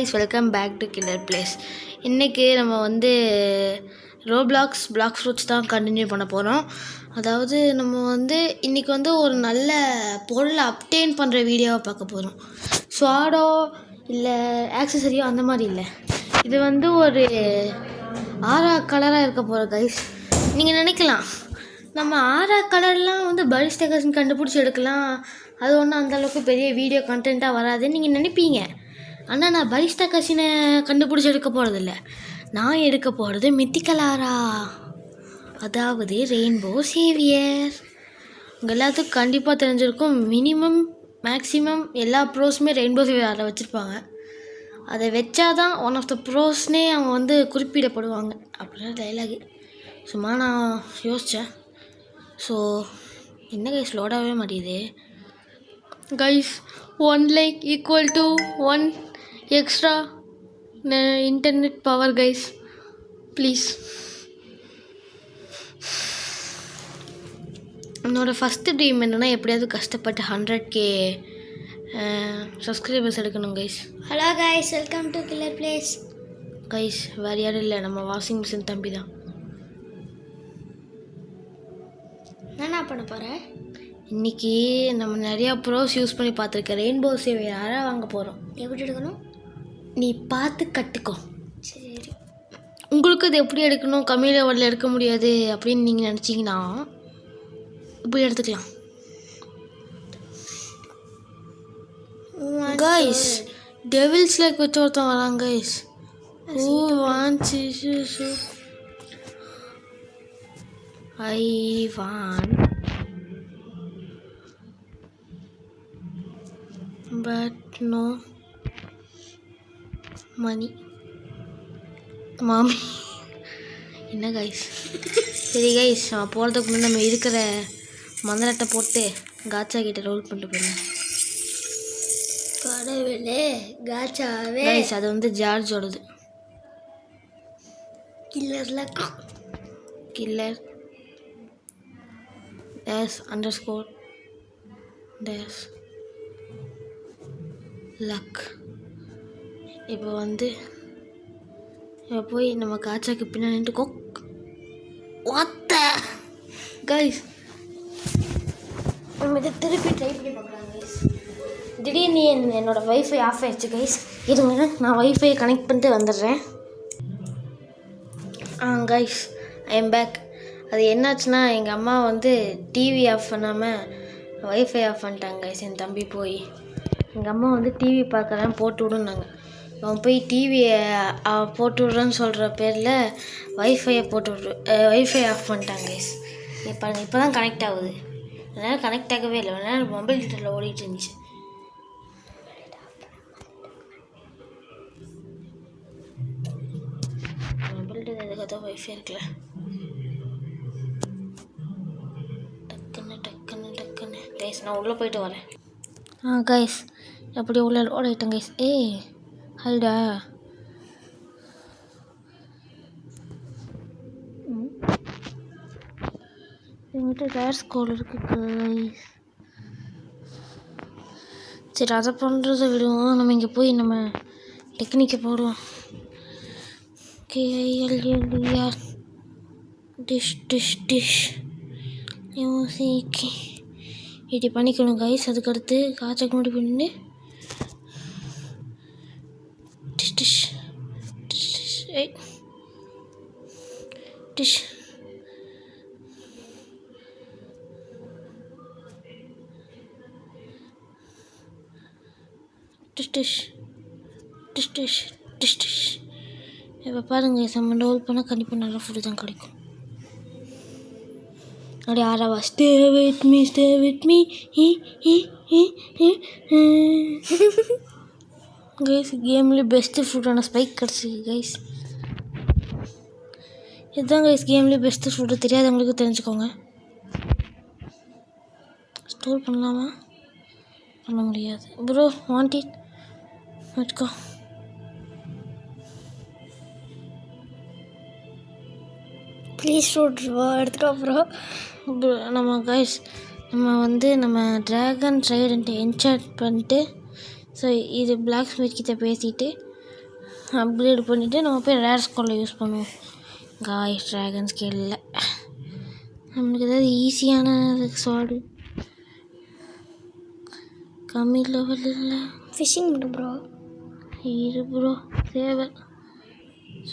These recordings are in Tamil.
guys, welcome back to Killer Place. இன்றைக்கி நம்ம வந்து ரோப்ளாக்ஸ் பிளாக் ஃப்ரூட்ஸ் தான் கண்டினியூ பண்ண போகிறோம். அதாவது நம்ம வந்து இன்றைக்கி வந்து ஒரு நல்ல பொருளை அப்டெயின் பண்ணுற வீடியோவை பார்க்க போகிறோம். ஸ்வாடோ இல்லை ஆக்சசரியோ அந்த மாதிரி இல்லை. இது வந்து ஒரு 6 கலராக இருக்க போகிற கைஸ். நீங்கள் நினைக்கலாம் நம்ம 6 கலர்லாம் வந்து பரிஸ்டா கசின் கண்டுபிடிச்சி எடுக்கலாம், அது ஒன்றும் அந்தளவுக்கு பெரிய வீடியோ கண்டென்ட்டாக வராதுன்னு நீங்கள் நினைப்பீங்க. ஆனால் நான் பரிஸ்டா கசினை கண்டுபிடிச்சி எடுக்க போகிறதில்ல. நான் எடுக்க போகிறது மித்திகலாரா, அதாவது ரெயின்போ சேவியர். உங்கள் எல்லாத்துக்கும் கண்டிப்பாக தெரிஞ்சிருக்கும். மேக்ஸிமம் எல்லா ப்ரோஸுமே ரெயின்போ சேவியர் வச்சுருப்பாங்க. அதை வச்சாதான் ஒன் ஆஃப் த ப்ரோஸ்னே அவங்க வந்து குறிப்பிடப்படுவாங்க அப்படின்னா டைலாகு. சும்மா நான் யோசித்தேன். ஸோ என்ன கைஸ் லோடாகவே மாட்டேது guys. 1 like equal to 1 extra internet power guys, please. என்னோடய ஃபஸ்ட்டு ட்ரீம் என்னென்னா எப்படியாவது கஷ்டப்பட்டு 100K சப்ஸ்கிரைபர்ஸ் எடுக்கணும் guys. Hello guys, welcome to killer place. Guys வேறு யாரும் இல்லை, நம்ம வாஷிங் மிஷின் தம்பி தான். என்ன பண்ண போகிறேன் இன்றைக்கி நம்ம நிறையா ப்ரோஸ் யூஸ் பண்ணி பார்த்துருக்கேன். ரெயின்போ சேவியர் யாராக வாங்க போகிறோம். எப்படி எடுக்கணும் நீ பார்த்து கற்றுக்கோ. சரி, உங்களுக்கு இது எப்படி எடுக்கணும், கம்மி லெவலில் எடுக்க முடியாது அப்படின்னு நீங்கள் நினச்சிங்கன்னா இப்படி எடுத்துக்கலாம். கைஸ் டெவில்ஸ் லைக் வச்சு ஒருத்தன் வராங்க guys. I want but no money. மாமி என்ன கைஸ். சரி கைஸ், போகிறதுக்கு முன்னாடி நம்ம இருக்கிற மந்திரத்தை போட்டு காச்சா கிட்ட ரோல் பண்ணிட்டு போயிடலாம். கடவுளே, காச்சாவே கைஸ் அது வந்து ஜார்ஜோடது. Killer dash underscore dash luck. இப்போ வந்து இப்போ போய் நம்ம காச்சாக்கு பின்னாடி கொக் ஒத்த கைஸ் நம்ம இதை திருப்பி ட்ரை பண்ணி பார்க்கலாம் கைஸ். திடீர்னு என்னோடய வைஃபை ஆஃப் ஆகிடுச்சு கைஸ். இருங்க நான் வைஃபை கனெக்ட் பண்ணிட்டு வந்துடுறேன். Guys I'm back. அது என்னாச்சுன்னா எங்கள் அம்மா வந்து டிவி ஆஃப் பண்ணாமல் வைஃபை ஆஃப் பண்ணிட்டாங்க கைஸ். என் தம்பி போய் எங்கள் அம்மா வந்து டிவி பார்க்குறேன் போட்டு விடுனாங்க. அவன் போய் டிவியை போட்டு விட்றேன்னு சொல்கிற பேரில் வைஃபை ஆஃப் பண்ணிட்டாங்க கைஸ். இப்போ தான் கனெக்ட் ஆகுது. அதனால் கனெக்ட் ஆகவே இல்லை. அதனால் மொபைல் டேட்டாவில் ஓடிட்டு இருந்துச்சு. மொபைல் டேட்டா எதுக்காக தான் வைஃபை இருக்குல்ல. கைஸ் நான் உள்ளே போயிட்டு வரேன். கைஸ் எப்படி உள்ளே ஓடிட்டேன் கைஸ். ஹல்டா என்கிட்ட ரேர் ஸ்கோல் இருக்குது கைஸ். சரி அதை பண்ணுறதை விடுவோம். நம்ம இங்கே போய் நம்ம டெக்னிக்கை போடுவோம். KILLER டிஷ் யோசிக்கி இப்படி பண்ணிக்கணும் கைஸ். அதுக்கடுத்து காய்ச்சக்கு முடி பண்ணி dish dish dish dish dish dish dish dish dish. இப்போ பாருங்க, நம்ம ரோல் பண்ணால் கண்டிப்பாக நல்ல ஃபுட்டு தான் கிடைக்கும். அப்படியே ஆறாவா ஸ்டே வித் மீ கைஸ். கேம்லேயே பெஸ்ட்டு ஃபுட்டான ஸ்பைக் கிடச்சிருக்கு கைஸ். இதுதான் கைஸ் கேம்லேயே பெஸ்ட்டு ஃபுட்டு. தெரியாதவங்களுக்கு தெரிஞ்சுக்கோங்க. ஸ்டோர் பண்ணலாமா? பண்ண முடியாது ப்ரோ. வாண்ட் இட் வச்சுக்கோ. ப்ளீஸ் ஃப்ரூட் எடுத்துக்கோ ப்ரோ. நம்ம கைஸ் நம்ம ட்ராகன் ட்ரைடன்ட் என்சார்ட் பண்ணிட்டு ஸோ இது பிளாக் ஸ்மித் கிட்ட பேசிட்டு அப்கிரேட் பண்ணிவிட்டு நம்ம போய் ரேர் ஸ்கோரில் யூஸ் பண்ணுவோம். காய்ஸ் ட்ராகன் ஸ்கேலில் நம்மளுக்கு ஏதாவது ஈஸியான ஸ்வாடு கம்மி லெவல் இல்லை. ஃபிஷிங் பண்ணு ப்ரோ. இரு ப்ரோ.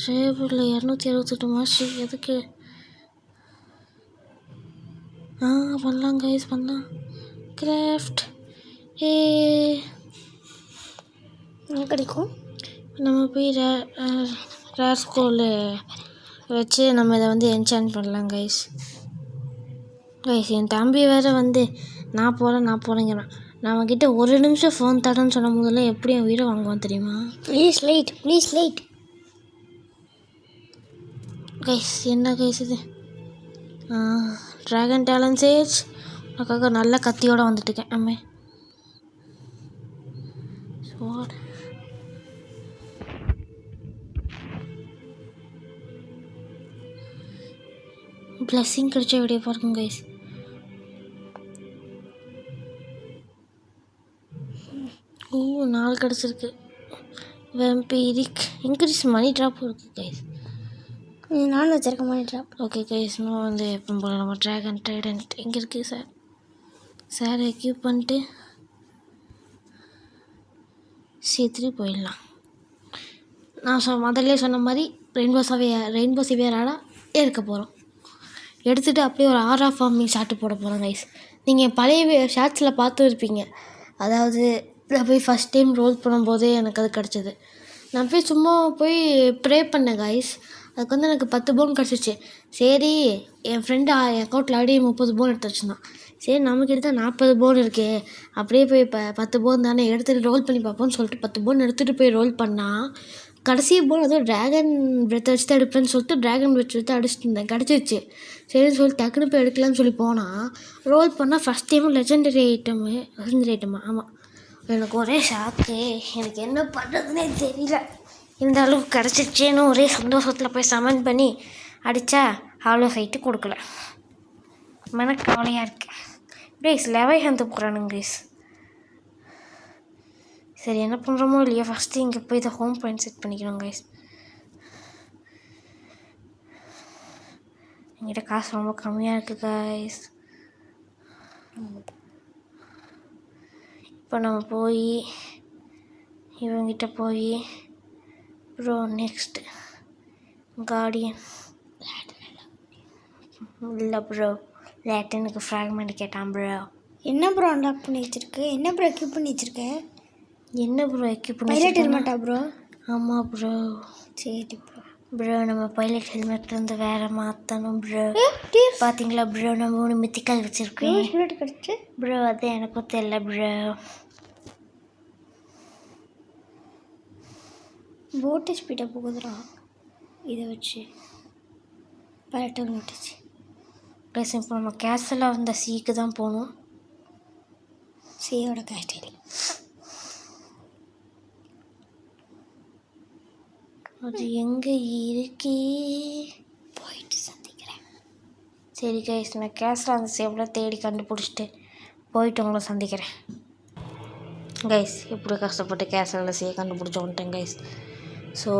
சேவரில் 268 மாஸ்டர் எதுக்கு? பண்ணலாம் கைஸ் பண்ணலாம். கிராஃப்ட் கிடைக்கும். நம்ம போய் ரேர் ஸ்கோரில் வச்சு நம்ம இதை வந்து என்சாண்ட் பண்ணலாம் கைஸ். என் தம்பி வேறு வந்து நான் போகிறேங்கிறான். நான் அவன்கிட்ட 1 நிமிஷம் ஃபோன் தரேன்னு சொன்ன போதெல்லாம் எப்படி என் உயிரை வாங்குவான் தெரியுமா? Please light. கைஸ் என்ன கைஸ் இது? ட்ராகன் டேலண்ட் சேஜ் அதுக்காக நல்ல கத்தியோடு வந்துட்டுருக்கேன். அம்மே ஸ்வாட் பிளஸ்ஸிங் கிடைச்ச வீடியோ பாருங்க கைஸ். ஓ 4 கிடச்சிருக்கு. வெம்பீரிக் இன்க்ரீஸ் மணி ட்ராப்பும் இருக்குது கைஸ். நானும் வச்சிருக்க மணி ட்ராப். ஓகே கைஸ் இன்னும் வந்து எப்போ போல நம்ம ட்ராகன் டைடன்ட் எங்கே இருக்குது சார் எக்யூப் பண்ணிட்டு C3 போயிடலாம். நான் முதல்ல சொன்ன மாதிரி ரெயின்போ சிவியராடாக எடுக்க போகிறோம். எடுத்துகிட்டு அப்படியே ஒரு ஆரா ஃபார்மிங் ஷாட்டு போட போகிறோம் கைஸ். நீங்கள் பழைய ஷார்ட்ஸில் பார்த்து இருப்பீங்க. அதாவது நான் போய் ஃபஸ்ட் டைம் ரோல் பண்ணும்போதே எனக்கு அது கிடச்சிது. நான் போய் சும்மா ப்ரே பண்ணேன் கைஸ். அதுக்கு வந்து எனக்கு 10 போன் கிடச்சிச்சு. சரி என் ஃப்ரெண்டு என் அக்கௌண்ட்டில் ஆடி 30 போன் எடுத்து வச்சுருந்தான். சரி நமக்கு எடுத்தால் 40 போன் இருக்கே, அப்படியே போய் 10 போன் தானே எடுத்துகிட்டு ரோல் பண்ணி பார்ப்போம்னு சொல்லிட்டு 10 போன் எடுத்துகிட்டு போய் ரோல் பண்ணால் கடைசி போன் அதுவும் ட்ராகன் பிரெத்தை வச்சு தான் எடுப்பேன்னு சொல்லிட்டு ட்ராகன் பிரெத் வச்சு அடிச்சுட்டு இருந்தேன். கிடச்சிருச்சு. சரின்னு சொல்லி டக்குன்னு போய் எடுக்கலான்னு சொல்லி போனால் ரோல் பண்ணால் ஃபஸ்ட் டைமும் லெஜெண்டரி ஐட்டமா. ஆமாம், எனக்கு ஒரே ஷாக்கு. எனக்கு என்ன பண்ணுறதுனே தெரியல. இந்த அளவுக்கு கிடச்சிருச்சேன்னு ஒரே சந்தோஷத்தில் போய் சமன் பண்ணி அடித்தா அவ்வளோ சைட்டு கொடுக்கல. எனக்கு கவலையாக இருக்கு ப்ளீஸ். லெவைஹந்து போகிறானுங்க ப்ளீஸ். சரி என்ன பண்ணுறோமோ இல்லையா, ஃபஸ்ட்டு இங்கே போய் இதை ஹோம் பாயிண்ட் செட் பண்ணிக்கணும் கைஸ். என்கிட்ட காசு ரொம்ப கம்மியாக இருக்குது கைஸ். இப்போ நம்ம போய் இவங்கிட்ட போய் ப்ரோ நெக்ஸ்ட்டு கார்டியன் இல்லை ப்ரோ லேட்டனுக்கு ஃப்ராக்மெண்ட் கேட்டான் ப்ரோ. என்ன ப்ரோ அன்லாக் பண்ணி வச்சிருக்கு? என்ன ப்ரோ எக்யூப் பண்ணி வச்சிருக்க? என்ன ப்ரோ எக்யூப் பண்ணி பைலட் ஹெல்மெட்டா ப்ரோ? ஆமாம் ப்ரோ. சரி ப்ரோ நம்ம பைலட் ஹெல்மெட் வந்து வேறு மாற்றணும் ப்ரோ. பார்த்தீங்களா ப்ரோ நம்ம 3 மித்திக்கல் வச்சுருக்கேன் கிடச்சி ப்ரோ. அது எனக்கும் தெரியல ப்ரோ. போட்டு ஸ்பீடாக போகுதுடா இதை வச்சு. பைலட் ஹெல்மெட் வச்சு ப்ளஸ் இப்போ நம்ம கேஸில் வந்த சீக்கு தான் போகணும். சீயோட கேஸ்டேரி அது எங்கே இருக்கே? போயிட்டு சந்திக்கிறேன். சரி கைஸ் நான் கேஸில் அந்த சேவலை தேடி கண்டுபிடிச்சிட்டு போயிட்டு உங்களை சந்திக்கிறேன் கைஸ். எப்படி கஷ்டப்பட்டு கேஸில் சீ கண்டுபிடிச்ச வந்துட்டேன் கைஸ். ஸோ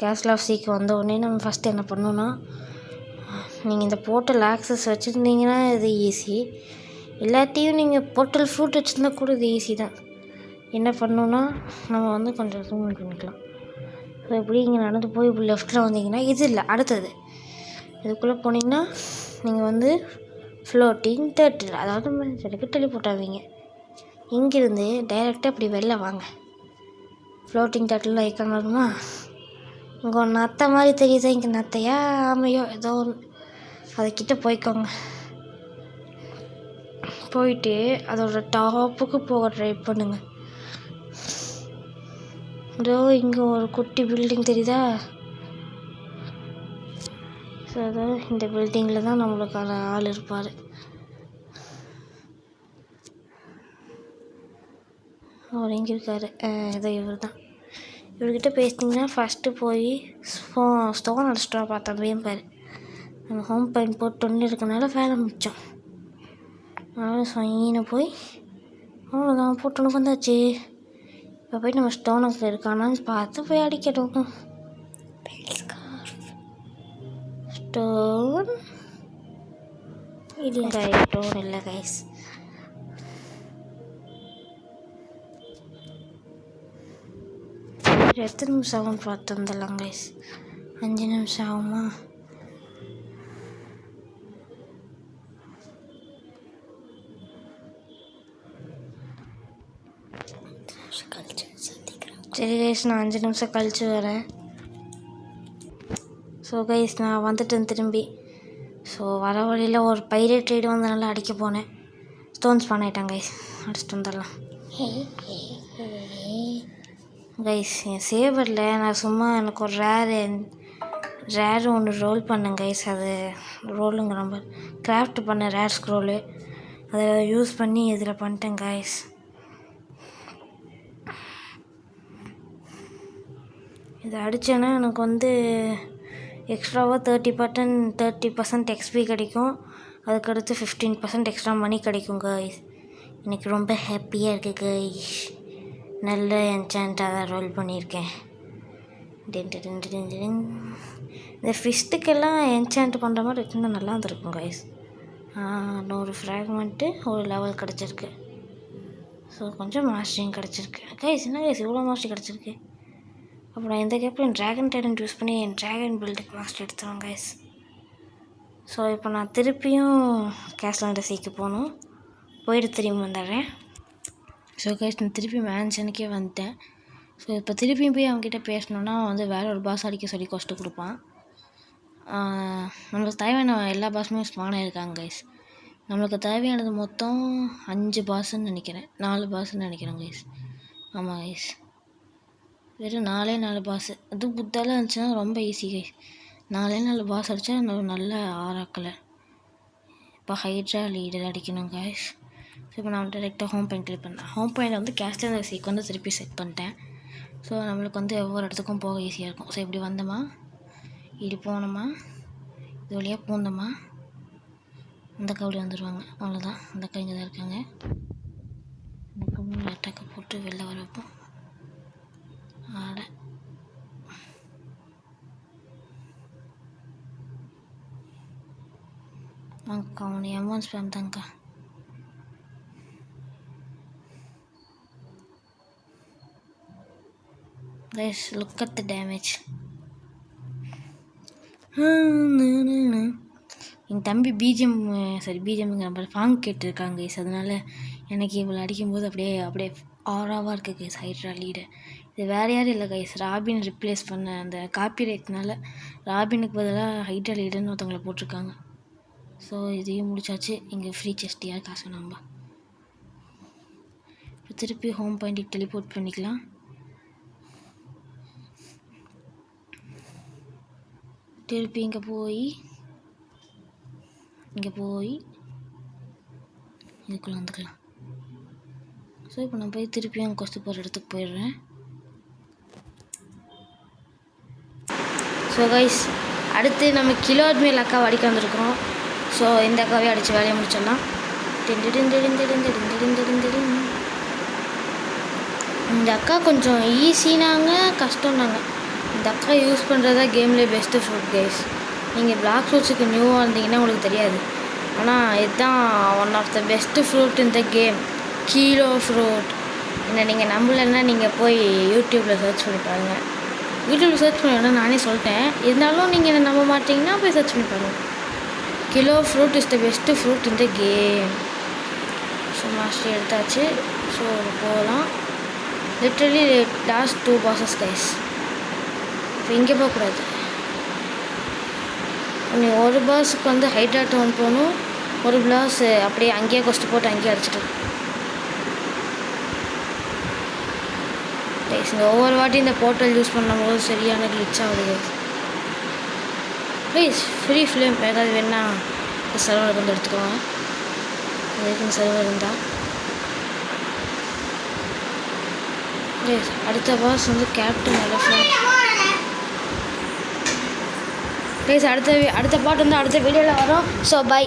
கேஸில் ஆஃப் சீக்கு வந்த உடனே நம்ம ஃபஸ்ட்டு என்ன பண்ணோன்னா, நீங்கள் இந்த போர்ட்டல் ஆக்சஸ் வச்சுருந்தீங்கன்னா இது ஈஸி. எல்லாத்தையும் நீங்கள் போர்ட்டல் ஃப்ரூட் வச்சுருந்தா கூட இது ஈஸி தான். என்ன பண்ணோன்னா நம்ம வந்து கொஞ்சம் ஜூம் பண்ணிக்கலாம். ஸோ எப்படி இங்கே நடந்து போய் இப்படி லெஃப்ட்டில் வந்தீங்கன்னா இது இல்லை அடுத்தது இதுக்குள்ளே போனீங்கன்னா நீங்கள் வந்து ஃப்ளோட்டிங் தேர்ட்டில் அதாவது எனக்கு டெலிபோர்ட் ஆவீங்க. இங்கேருந்து டைரெக்டாக இப்படி வெளில வாங்க. ஃப்ளோட்டிங் தேர்ட்டில் ஐக்கான் வருமா? இங்கே ஒரு நத்தை மாதிரி தெரியுதா? இங்கே நத்தையா ஆமையோ ஏதோ ஒன்று, அதுக்கிட்ட போய்க்கோங்க. போயிட்டு அதோட டாப்புக்கு போக ட்ரை பண்ணுங்க. இதோ இங்கே ஒரு குட்டி பில்டிங் தெரியுதா? ஸோ அதோ இந்த பில்டிங்கில் தான் நம்மளுக்கான ஆள் இருப்பார். அவர் எங்கே இருக்கார்? ஏதோ இவர் தான். இவர்கிட்ட பேசிட்டிங்கன்னா ஃபஸ்ட்டு போய் ஸ்டோன் அடிச்சிட்டு பார்த்தா பாரு. நம்ம ஹோம் பாயிண்ட் போட்டு ஒன்று இருக்கனால வேலை மிச்சம். அதனால் சொயின்னு போய் அவ்வளோதான் போட்டோன்னு வந்தாச்சு. இப்போ போய் நம்ம ஸ்டோனுக்கு இருக்கானான்னு பார்த்து போய் அடிக்கணும். ஸ்டோன் இல்லை கைஸ், ஸ்டோன் இல்லை கைஸ். எத்தனை நிமிஷம் ஆகும்னு பார்த்து வந்துடலாம் கைஸ். 5 நிமிஷம் ஆகுமா? சரி கைஸ், நான் 5 நிமிஷம் கழிச்சு வரேன். ஸோ கைஸ், நான் வந்துட்டேன் திரும்பி. ஸோ வர வழியில் ஒரு பைரேட் ரைடு வந்து நல்லா அடிக்க போனேன். ஸ்டோன்ஸ் பண்ணிட்டேன் கைஸ், அடிச்சுட்டு வந்துடலாம். கைஸ், என் சேவரில் நான் சும்மா எனக்கு ஒரு ரேர் ஒன்று ரோல் பண்ணேன் கைஸ். அது ரோலுங்க ரொம்ப கிராஃப்ட் பண்ண ரேர் ஸ்க்ரோலு, அதை யூஸ் பண்ணி இதில் பண்ணிட்டேன் கைஸ். இதை அடித்தேன்னா எனக்கு வந்து எக்ஸ்ட்ராவாக 30% எக்ஸ்பி கிடைக்கும். அதுக்கடுத்து 15% எக்ஸ்ட்ரா மணி கிடைக்கும் கைஸ். எனக்கு ரொம்ப ஹாப்பியாக இருக்குது கைஸ். நல்ல என்சாண்ட்டாக தான் ரோல் பண்ணியிருக்கேன். இந்த ஃபிஸ்ட்டுக்கெல்லாம் என்சாண்ட் பண்ணுற மாதிரி இருந்தால் நல்லா இருந்திருக்கும் கைஸ். 100 ஃப்ராக்மெண்ட்டு ஒரு லெவல் கிடச்சிருக்கு. ஸோ கொஞ்சம் மாஸ்டரிங் கிடச்சிருக்கு கைஸ். என்ன கைஸ் இவ்வளோ மாஸ்டரி கிடச்சிருக்கு? அப்புறம் இந்த கேப்பில் ட்ராகன் டைடன் யூஸ் பண்ணி என் ட்ராகன் பில்டுக்கு மாஸ்டர் எடுத்துருவேன் கைஸ். ஸோ இப்போ நான் திருப்பியும் கேஸ்லாண்டை சீக்க போகணும். போயிட்டு திரும்பி வந்துடுறேன். ஸோ கைஸ், நான் திருப்பி மேன்ஷனுக்கே வந்துட்டேன். ஸோ இப்போ திருப்பியும் போய் அவங்ககிட்ட பேசணுன்னா வந்து வேறு ஒரு பாஸ் அடிக்க சொல்லி கொஸ்ட்டு கொடுப்பான். நம்மளுக்கு தேவையான எல்லா பாஸுமே ஸ்பான் ஆகிருக்காங்க கைஸ். நம்மளுக்கு தேவையானது மொத்தம் 5 பாஸுன்னு நினைக்கிறேன், 4 பாஸுன்னு நினைக்கிறேன் கைஸ். ஆமாம் கைஸ், வெறும் 4 பாஸு. அதுவும் புத்தாலாம் இருந்துச்சுன்னா ரொம்ப ஈஸி கைஸ். 4 பாஸ் அடித்தா நல்ல ஆராக்கலை. இப்போ ஹைட்ரா லீடர் அடிக்கணும் கைஸ். ஸோ இப்போ நான் டேரெக்டாக ஹோம் பாயிண்ட் கிளிக் பண்ணேன். ஹோம் பாயிண்ட் வந்து கேஸ்லாண்டர் சீக் வந்து திருப்பி செட் பண்ணிட்டேன். ஸோ நம்மளுக்கு வந்து ஒவ்வொரு இடத்துக்கும் போக ஈஸியாக இருக்கும். ஸோ இப்படி வந்தோமா, இப்படி போனோமா, இது வழியாக பூந்தோமா, அந்த கவுடி வந்துடுவாங்க. அவ்வளோதான், அந்த கைங்க தான் இருக்காங்க. இந்த கவுடி அட்டாக்கை போட்டு வெளில வர வைப்போம். ஆட வாங்கக்கா, அவனை எமௌண்ட் ஸ்பேம் தாங்க்கா. Guys, look at the damage. எங்கள் தம்பி பிஜிஎம்ங்கிற மாதிரி ஃபாங் கேட்டிருக்காங்க கைஸ். அதனால் எனக்கு இவ்வளோ அடிக்கும்போது அப்படியே ஆராவாக இருக்குது கைஸ். ஹைட்ரா லீடு இது வேறு யாரும் இல்லை கைஸ், ராபின் ரிப்ளேஸ் பண்ண அந்த காப்பி ரைட்னால ராபினுக்கு பதிலாக ஹைட்ரா லீடுன்னு ஒருத்தவங்களை போட்டிருக்காங்க. ஸோ இதையும் முடிச்சாச்சு. இங்கே ஃப்ரீ செஸ்டியாக காசு நம்ம இப்போ திருப்பி ஹோம் பாயிண்ட்டுக்கு டெலிபோர்ட் பண்ணிக்கலாம். திருப்பி இங்கே போய் இதுக்குள்ளே வந்துக்கலாம். ஸோ இப்போ நான் போய் திருப்பியும் அங்கே கொஸ்து போகிற இடத்துக்கு போயிடுறேன். ஸோ கைஸ், அடுத்து நம்ம கிலோ அட்மில் அக்காவை அடிக்க வந்திருக்கிறோம். ஸோ இந்த அக்காவே அடித்து வேலையை முடிச்சிடலாம். இந்த அக்கா கொஞ்சம் ஈஸினாங்க, கஷ்டம்னாங்க. இந்த அக்கா யூஸ் பண்ணுறதா கேம்லேயே பெஸ்ட்டு ஃப்ரூட் கைஸ். நீங்கள் பிளாக் ஃப்ரூட்ஸுக்கு நியூவாக இருந்தீங்கன்னா உங்களுக்கு தெரியாது. ஆனால் இதுதான் one of the best fruit இந்த கேம், கிலோ ஃப்ரூட். என்ன நீங்கள் நம்பலைன்னா நீங்கள் போய் யூடியூப்பில் சர்ச் பண்ணி பாருங்கள். யூடியூப்பில் சர்ச் பண்ணி நானே சொல்லிட்டேன், இருந்தாலும் நீங்கள் என்ன நம்ப மாட்டிங்கன்னா போய் சர்ச் பண்ணி பாருங்கள். Kilo fruit is the best fruit இந்த கேம். ஸோ மாஸ்டர் எடுத்தாச்சு. ஸோ போகலாம். Literally last 2 bosses guys. இப்போ இங்கே போகக்கூடாது. ஒரு பாஸுக்கு வந்து ஹைட்ரா டவுன் போகணும், ஒரு பாஸ் அப்படியே அங்கேயே கொஸ்ட்டு போட்டு அங்கேயே அடிச்சிக்கலாம் கைஸ். இந்த ஒவ்வொரு வாட்டி இந்த போர்ட்டல் யூஸ் பண்ணும்போது சரியான கிளிச் ஆகுது கைஸ். ஃப்ரீ ஃப்ளேம் ஏதாவது வேணா இந்த சர்வருக்கு வந்து எடுத்துக்கோங்க. அதுக்கு இந்த சர்வர் இருந்தால் கைஸ். அடுத்த பாஸ் வந்து கேப்டன் எலஃபண்ட் கைஸ். அடுத்த பாட்டு வந்து அடுத்த வீடியோவில் வரும். So by.